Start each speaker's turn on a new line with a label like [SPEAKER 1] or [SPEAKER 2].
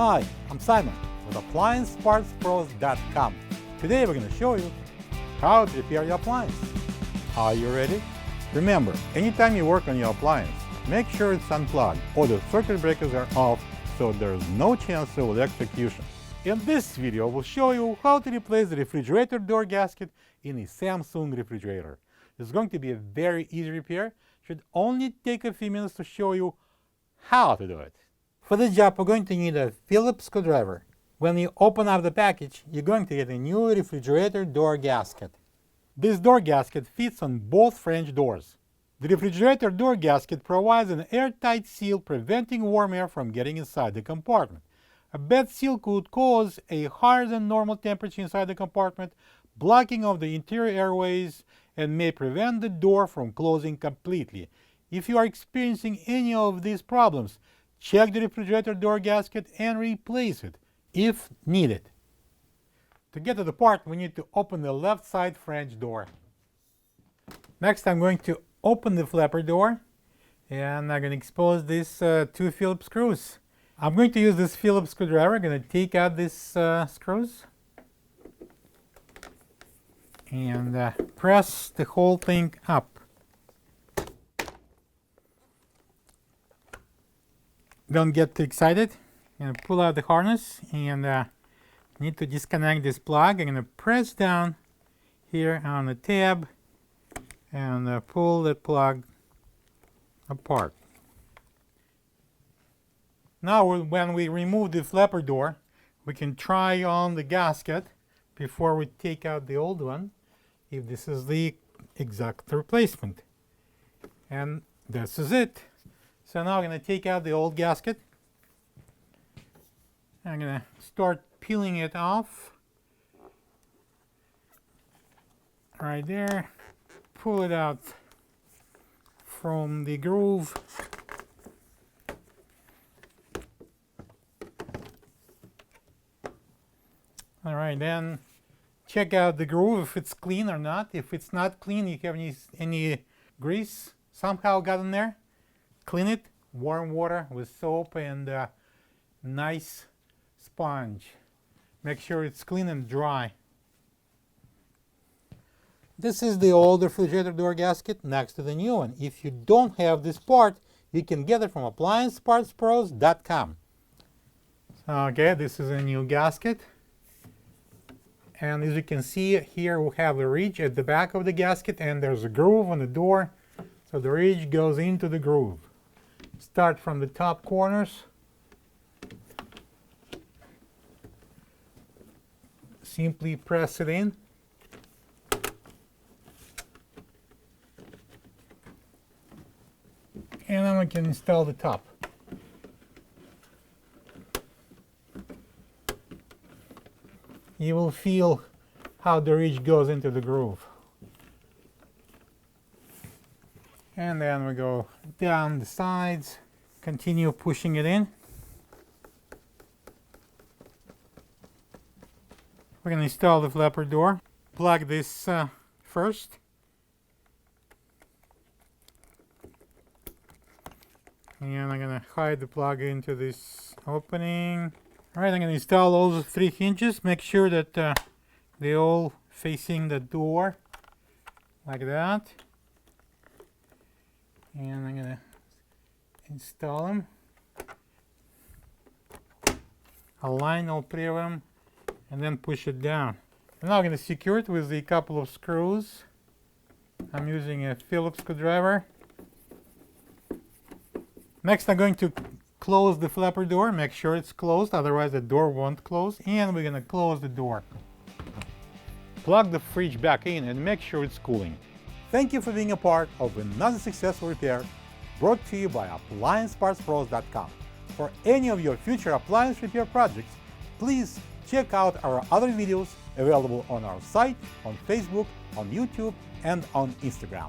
[SPEAKER 1] Hi, I'm Simon with AppliancePartsPros.com. Today we're going to show you how to repair your appliance. Are you ready? Remember, anytime you work on your appliance, make sure it's unplugged or the circuit breakers are off so there's no chance of electrocution. In this video, we'll show you how to replace the refrigerator door gasket in a Samsung refrigerator. It's going to be a very easy repair. Should only take a few minutes to show you how to do it. For this job, we're going to need a Phillips screwdriver. When you open up the package, you're going to get a new refrigerator door gasket. This door gasket fits on both French doors. The refrigerator door gasket provides an airtight seal preventing warm air from getting inside the compartment. A bad seal could cause a higher than normal temperature inside the compartment, blocking of the interior airways, and may prevent the door from closing completely. If you are experiencing any of these problems, check the refrigerator door gasket and replace it if needed. To get to the part, we need to open the left side French door. Next, I'm going to open the flapper door and I'm going to expose these two Phillips screws. I'm going to use this Phillips screwdriver. I'm going to take out these screws and press the whole thing up. Don't get too excited. I'm going to pull out the harness and need to disconnect this plug. I'm going to press down here on the tab and pull the plug apart. Now when we remove the flapper door, we can try on the gasket before we take out the old one, if this is the exact replacement. And this is it. So now I'm going to take out the old gasket. I'm going to start peeling it off. Right there. Pull it out from the groove. All right, then check out the groove if it's clean or not. If it's not clean, you have any grease somehow got in there, clean it. Warm water with soap and nice sponge. Make sure it's clean and dry. This is the old refrigerator door gasket next to the new one. If you don't have this part, you can get it from AppliancePartsPros.com. Okay, this is a new gasket. And as you can see here, we have a ridge at the back of the gasket and there's a groove on the door. So the ridge goes into the groove. Start from the top corners. Simply press it in. And then we can install the top. You will feel how the ridge goes into the groove. And then we go down the sides, continue pushing it in. We're going to install the flapper door. Plug this first. And I'm going to hide the plug into this opening. Alright, I'm going to install all the 3 hinges. Make sure that they're all facing the door, like that. And I'm going to install them. Align all 3 of them and then push it down. And now I'm going to secure it with a couple of screws. I'm using a Phillips screwdriver. Next, I'm going to close the flapper door. Make sure it's closed, otherwise the door won't close. And we're going to close the door. Plug the fridge back in and make sure it's cooling. Thank you for being a part of another successful repair brought to you by AppliancePartsPros.com. For any of your future appliance repair projects, please check out our other videos available on our site, on Facebook, on YouTube, and on Instagram.